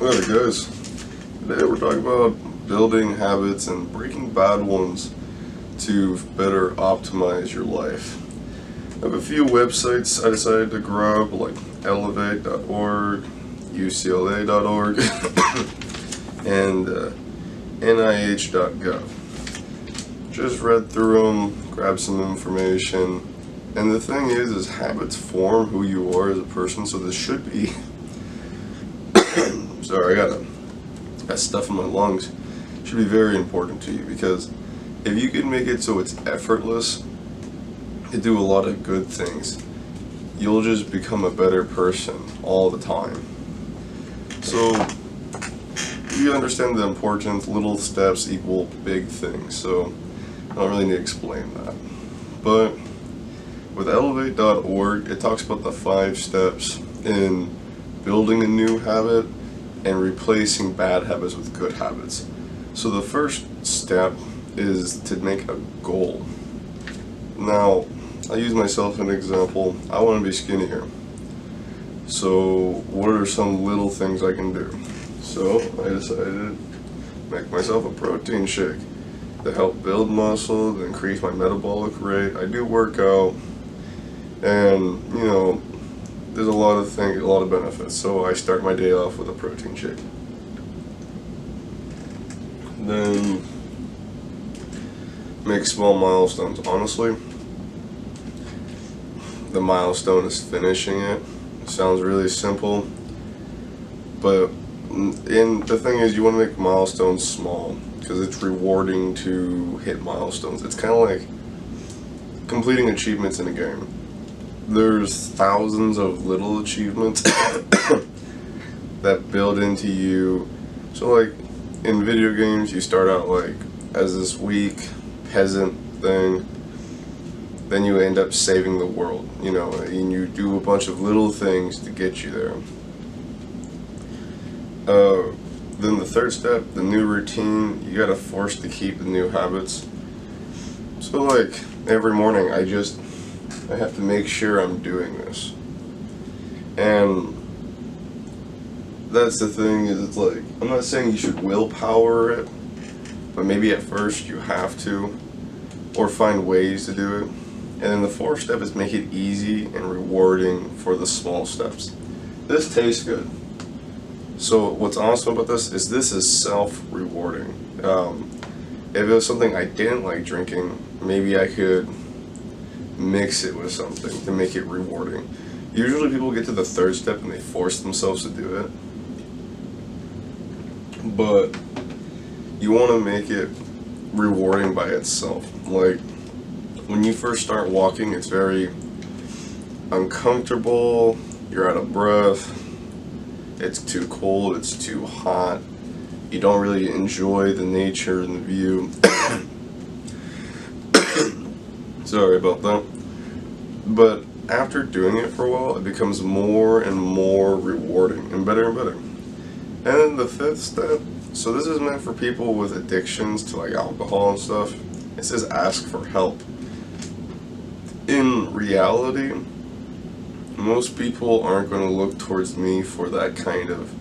Alright guys, today we're talking about building habits and breaking bad ones to better optimize your life. I have a few websites I decided to grab, like elevate.org, ucla.org, and nih.gov. Just read through them, grabbed some information, and the thing is habits form who you are as a person, so this should be sorry, I got stuff in my lungs. Should be very important to you, because if you can make it so it's effortless to do a lot of good things, you'll just become a better person all the time. So you understand the importance, little steps equal big things, so I don't really need to explain that. But with elevate.org, it talks about the 5 steps in building a new habit and replacing bad habits with good habits. So the first step is to make a goal. Now, I use myself as an example. I want to be skinnier. So what are some little things I can do? So I decided to make myself a protein shake to help build muscle, to increase my metabolic rate. I do work out, and there's a lot of things, a lot of benefits. So I start my day off with a protein shake. Then make small milestones. Honestly, the milestone is finishing it. It sounds really simple, but the thing is, you want to make milestones small because it's rewarding to hit milestones. It's kind of like completing achievements in a game. There's thousands of little achievements that build into you. So like in video games, you start out like as this weak peasant thing, then you end up saving the world, and you do a bunch of little things to get you there. Then the third step, the new routine, you gotta force to keep the new habits. So like every morning I have to make sure I'm doing this. And that's the thing, is it's like, I'm not saying you should willpower it, but maybe at first you have to, or find ways to do it. And then the fourth step is make it easy and rewarding for the small steps. This tastes good. So what's awesome about this is self-rewarding. If it was something I didn't like drinking, maybe I could mix it with something to make it rewarding. Usually people get to the third step and they force themselves to do it. But you want to make it rewarding by itself. Like when you first start walking, it's very uncomfortable, you're out of breath, it's too cold, it's too hot, you don't really enjoy the nature and the view. Sorry about that. But after doing it for a while, it becomes more and more rewarding and better and better. And then the 5th step, so this is meant for people with addictions to like alcohol and stuff. It says ask for help. In reality, most people aren't going to look towards me for that kind of,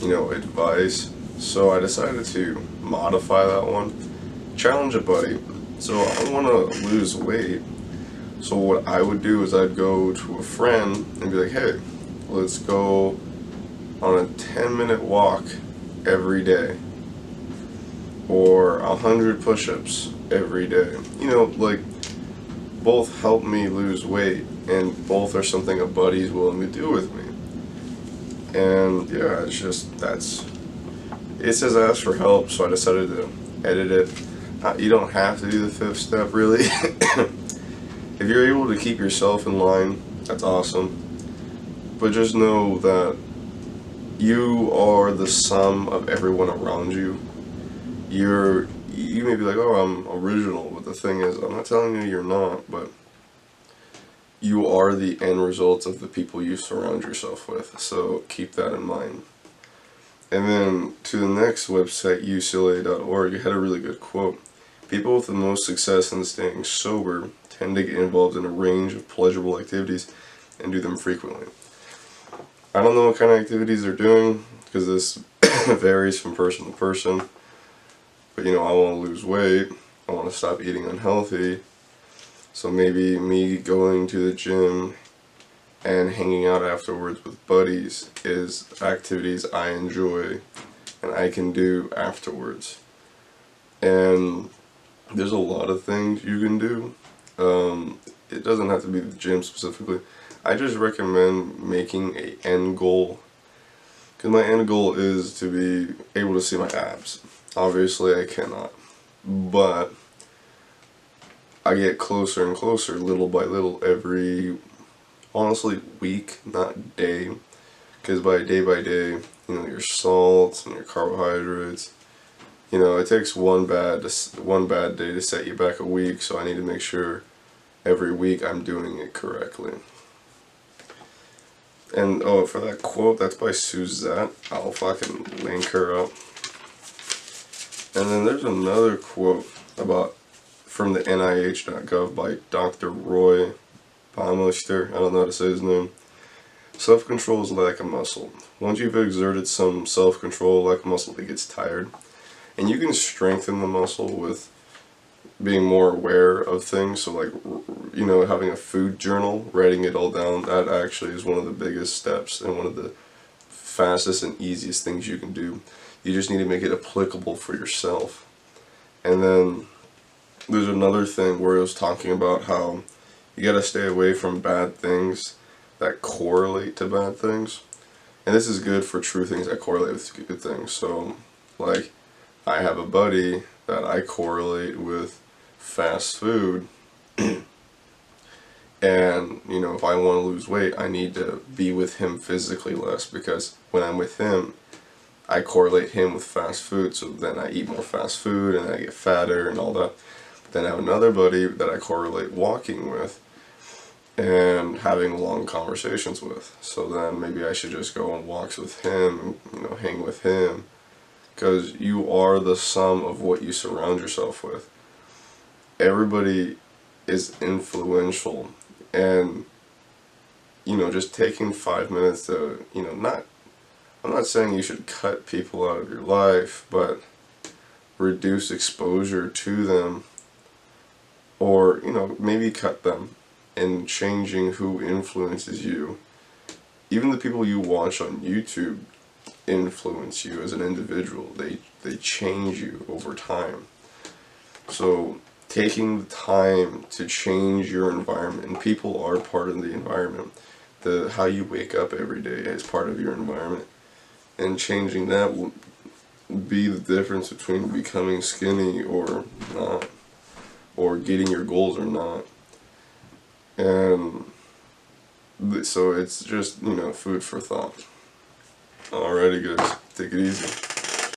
advice. So I decided to modify that one. Challenge a buddy. So I want to lose weight. So what I would do is I'd go to a friend and be like, hey, let's go on a 10-minute walk every day, or 100 push-ups every day. Like, both help me lose weight, and both are something a buddy's willing to do with me. And yeah, it says ask for help, so I decided to edit it. You don't have to do the 5th step, really. If you're able to keep yourself in line, that's awesome. But just know that you are the sum of everyone around you. You may be like, oh, I'm original, but the thing is, I'm not telling you you're not, but you are the end result of the people you surround yourself with, so keep that in mind. And then to the next website, ucla.org, it had a really good quote. People with the most success in staying sober tend to get involved in a range of pleasurable activities and do them frequently. I don't know what kind of activities they're doing, because this varies from person to person. But you know, I want to lose weight, I want to stop eating unhealthy, so maybe me going to the gym and hanging out afterwards with buddies is activities I enjoy and I can do afterwards. And there's a lot of things you can do. It doesn't have to be the gym specifically. I just recommend making a end goal, because my end goal is to be able to see my abs. Obviously I cannot, but I get closer and closer little by little every, honestly, week, not day, because by day, you know, your salts and your carbohydrates, you know, it takes one bad day to set you back a week, so I need to make sure every week I'm doing it correctly. And oh, for that quote, that's by Suzette. I'll fucking link her up. And then there's another quote about from the NIH.gov by Dr. Roy Baumeister. I don't know how to say his name. Self-control is like a muscle. Once you've exerted some self-control like a muscle, it gets tired. And you can strengthen the muscle with being more aware of things. So like, you know, having a food journal, writing it all down, that actually is one of the biggest steps and one of the fastest and easiest things you can do. You just need to make it applicable for yourself. And then there's another thing where it was talking about how you gotta stay away from bad things that correlate to bad things. And this is good for true things that correlate with good things. So, like, I have a buddy that I correlate with fast food. And, you know, if I want to lose weight, I need to be with him physically less, because when I'm with him, I correlate him with fast food, so then I eat more fast food and I get fatter and all that. But then I have another buddy that I correlate walking with and having long conversations with. So then maybe I should just go on walks with him and, you know, hang with him, because you are the sum of what you surround yourself with. Everybody is influential, and, you know, just taking 5 minutes to, you know, I'm not saying you should cut people out of your life, but reduce exposure to them, or, you know, maybe cut them, and changing who influences you. Even the people you watch on YouTube influence you as an individual. They change you over time. So taking the time to change your environment, and people are part of the environment. How you wake up every day is part of your environment. And changing that will be the difference between becoming skinny or not, or getting your goals or not. And so it's just, you know, food for thought. Alrighty guys, take it easy.